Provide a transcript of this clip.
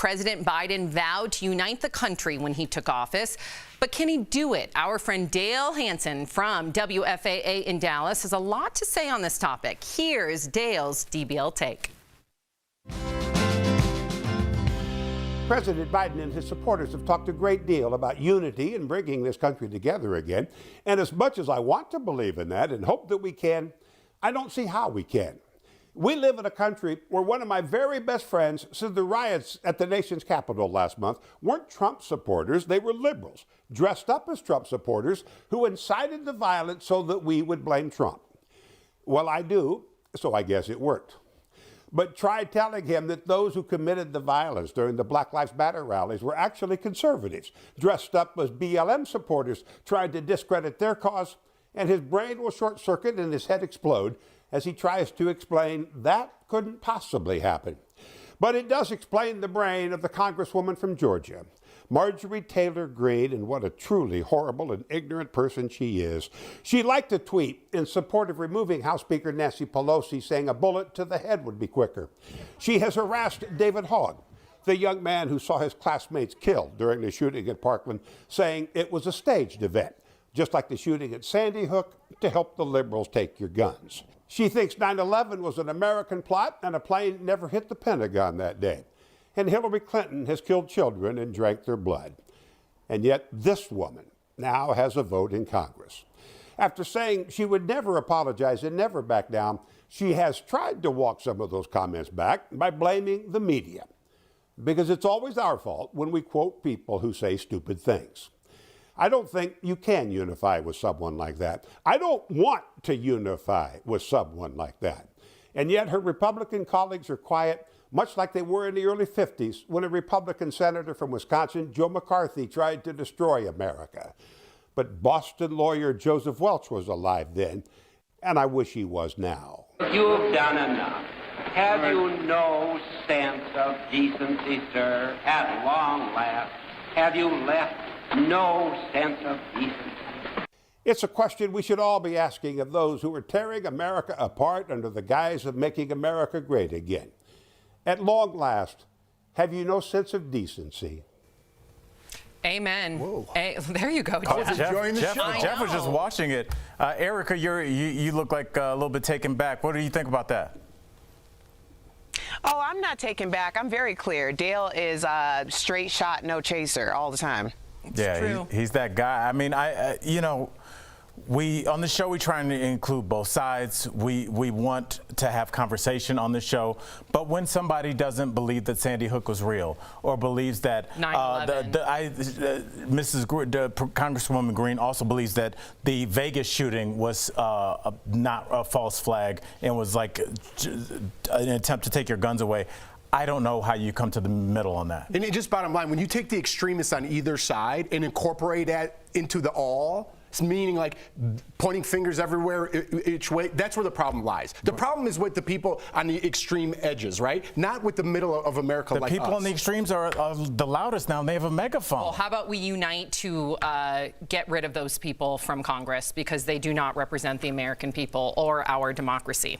President Biden vowed to unite the country when he took office. But can he do it? Our friend Dale Hansen from WFAA in Dallas has a lot to say on this topic. Here's Dale's DBL take. President Biden and his supporters have talked a great deal about unity and bringing this country together again. And as much as I want to believe in that and hope that we can, I don't see how we can. We live in a country where one of my very best friends said the riots at the nation's capital last month weren't Trump supporters, they were liberals, dressed up as Trump supporters who incited the violence so that we would blame Trump. Well, I do, so I guess it worked. But try telling him that those who committed the violence during the Black Lives Matter rallies were actually conservatives, dressed up as BLM supporters, trying to discredit their cause, and his brain will short circuit and his head explode as he tries to explain that couldn't possibly happen. But it does explain the brain of the Congresswoman from Georgia, Marjorie Taylor Greene, and what a truly horrible and ignorant person she is. She liked a tweet in support of removing House Speaker Nancy Pelosi, saying a bullet to the head would be quicker. She has harassed David Hogg, the young man who saw his classmates killed during the shooting at Parkland, saying it was a staged event, just like the shooting at Sandy Hook, to help the liberals take your guns. She thinks 9/11 was an American plot and a plane never hit the Pentagon that day. And Hillary Clinton has killed children and drank their blood. And yet this woman now has a vote in Congress. After saying she would never apologize and never back down, she has tried to walk some of those comments back by blaming the media. Because it's always our fault when we quote people who say stupid things. I don't think you can unify with someone like that. I don't want to unify with someone like that. And yet her Republican colleagues are quiet, much like they were in the early 50s when a Republican senator from Wisconsin, Joe McCarthy, tried to destroy America. But Boston lawyer Joseph Welch was alive then, and I wish he was now. You've done enough. Have you no sense of decency, sir? At long last, have you left no sense of decency? It's a question we should all be asking of those who are tearing America apart under the guise of making America great again. At long last, have you no sense of decency? Amen. There you go, Jeff. Jeff was just watching it. Erica, you look like a little bit taken back. What do you think about that? Oh, I'm not taken back. I'm very clear. Dale is a straight shot, no chaser all the time. Yeah, he's that guy. I mean, we on the show we try to include both sides. We want to have conversation on the show, but when somebody doesn't believe that Sandy Hook was real or believes that Congresswoman Greene also believes that the Vegas shooting was not a false flag and was like an attempt to take your guns away, I don't know how you come to the middle on that. And it just bottom line, when you take the extremists on either side and incorporate that into the all, meaning like pointing fingers everywhere each way, that's where the problem lies. The problem is with the people on the extreme edges, right? Not with the middle of America like us. The people on the extremes are the loudest now, and they have a megaphone. Well, how about we unite to get rid of those people from Congress because they do not represent the American people or our democracy?